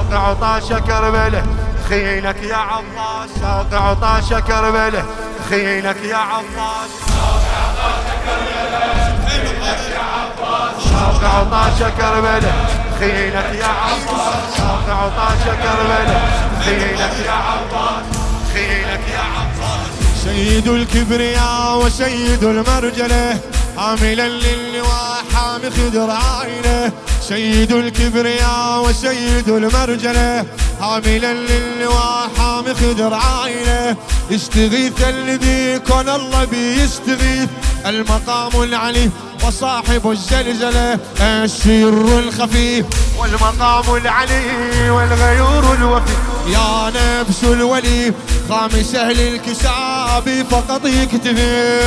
ساقع طاشة كربله خيلك يا عباس، ساقع طاشة كربله خيلك يا عباس، ساقع طاشة كربله خيلك يا عباس، ساقع طاشة كربله خيلك يا عباس، خيلك يا عباس. سيد الكبرياء وسيد المرجله حاملا للواء حامي خدر عينه، سيد الكبرياء وسيد المرجله حاملا للواء حامي خدر عينه، استغيث الذي كان الله بيستغيث المقام العلي وصاحب الزلزله السر الخفي والمقام العلي والغيور الوفي، يا نفس الولي خامس اهل الكساب فقط يكتفي،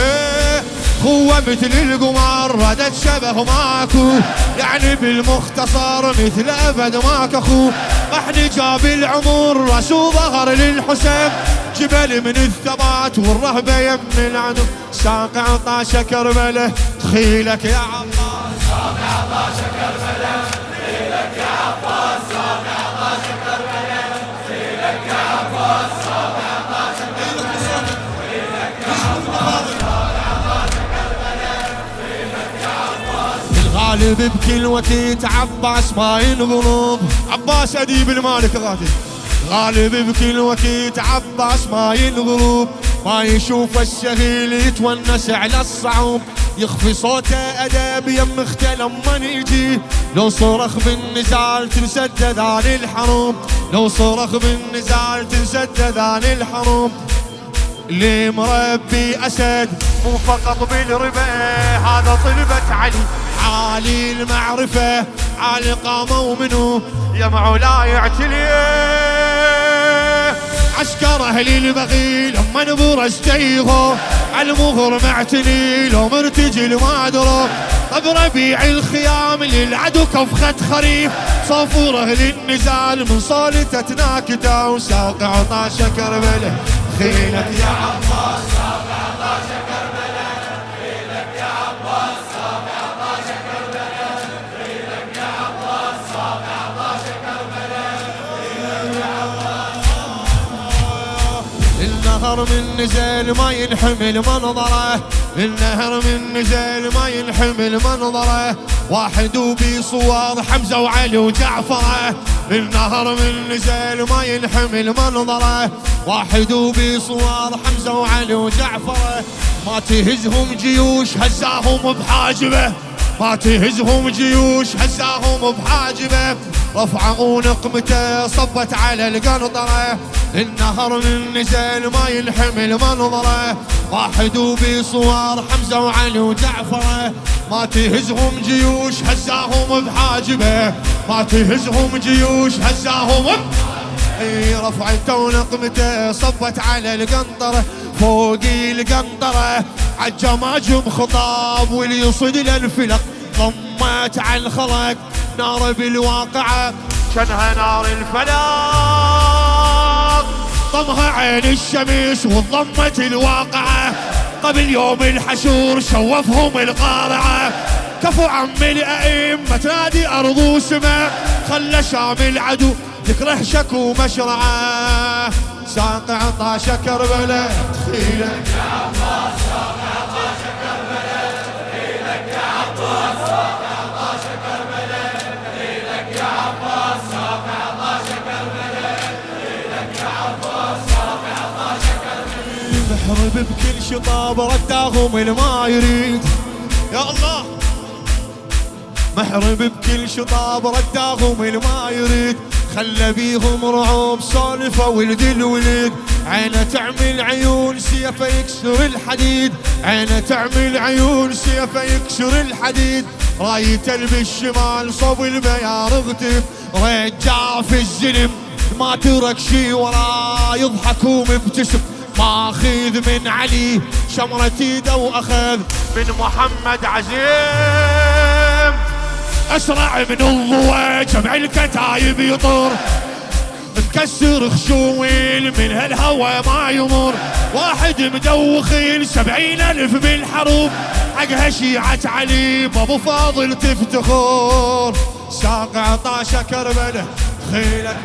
هو مثل القمر ردت شبه ماكو، يعني بالمختصر مثل ابد ماك اخو، احنا جاب العمر راسو ظهر للحسين، جبل من الثبات والرهبه يم العدو، ساقع طاشة كربله تخيلك يا عباس، ساقع طاشة كربله خيلك يا عباس، ساقع طاشة كربله خيلك يا عباس، ساقع طاشة كربله خيلك يا عباس، ساقع طاشة كربله خيلك يا عباس. الغالب بكل وقت عباس ما ينغلب، عباس اديب المالك غادي، غالب بكل وقت عباس ما ينغلب، ما يشوف السهيل يتونس على الصعوب، يخفي صوته ادب يم اخته لما يجي، لو صرخ بالنزال تنسدد عن الحروب، لو صرخ بالنزال تنسدد عن الحروب، اللي مربي اسد مو فقط بالربا هذا طلبة علي، عالي المعرفه عالي قامه ومنو يا مولاي يعتلي عسكر اهل البغي لما نبرز تيغو عالمغر معتني لو مرتجل ما ادرى، طب ربيع الخيام للعدو كفخة خريف، صفور اهل النزال من صالته تناكته، وساقع طاشة كربله خيلك يا عباس، ساقع طاشة كربله خيلك يا عباس، ساقع طاشة كربله خيلك يا عباس، ساقع طاشة كربله خيلك يا عباس. النهر من نزل ما ينحمل منظره، النهر من نزل ما ينحمل منظره، واحد وبصور حمزه وعلي وجعفره، النهر من نزل ما ينحمل منظره، واحد وبصور حمزه وعلي وجعفره، ما تهزهم جيوش هزاهم بحاجبه، ما تهزهم جيوش هزاهم بحاجبه، رفعوا نقمته صبت على القنطره، النهر من نزل ما ينحمل منظره، واحد وبصور حمزه وعلي وجعفره، ما تهزهم جيوش هزاهم بحاجبه، ما تهزهم جيوش هزاهم رفعته ونقمته صبت على القنطره، فوق القنطره عالجماجم خطاب واللي يصد للفلق، ضمت على الخلق نار بالواقعه شنها نار الفلاق، ضمها عين الشمس وضمت الواقعه، قبل يوم الحشور شوفهم القارعه، كفو عم الائمه تنادي ارض وسماء، خلى شام العدو تكره شكو مشرعه، ساقع طاشة كربله تخيلك يا عباس، ساقع طاشة كربله خيلك يا عباس، ساقع طاشة كربله خيلك يا عباس، ساقع طاشة كربله خيلك يا عباس، ساقع طاشة كربله. محرب بكل شطاب رداهم الما يريد، يا الله محرب بكل شطاب رداهم الما يريد، خلى بيهم رعوب سالفة ولد الولد، عينه تعمل عيون سيفه يكسر الحديد، عينه تعمل عيون سيفه يكسر الحديد، رايته بالشمال صوب البيار اغتف، رجع في الزلم ما ترك شي وراه يضحك ومبتسم، ماخذ من علي شمرة ايده واخذ من محمد عزيم، اسرع من الضوء جمع الكتايب يطر، مكسر خشويل من هالهوى ما يمر، واحد مدوخين 70,000 بالحروب، حقها شيعة علي بابو فاضل تفتخر، ساق عطاشه كربله خيلك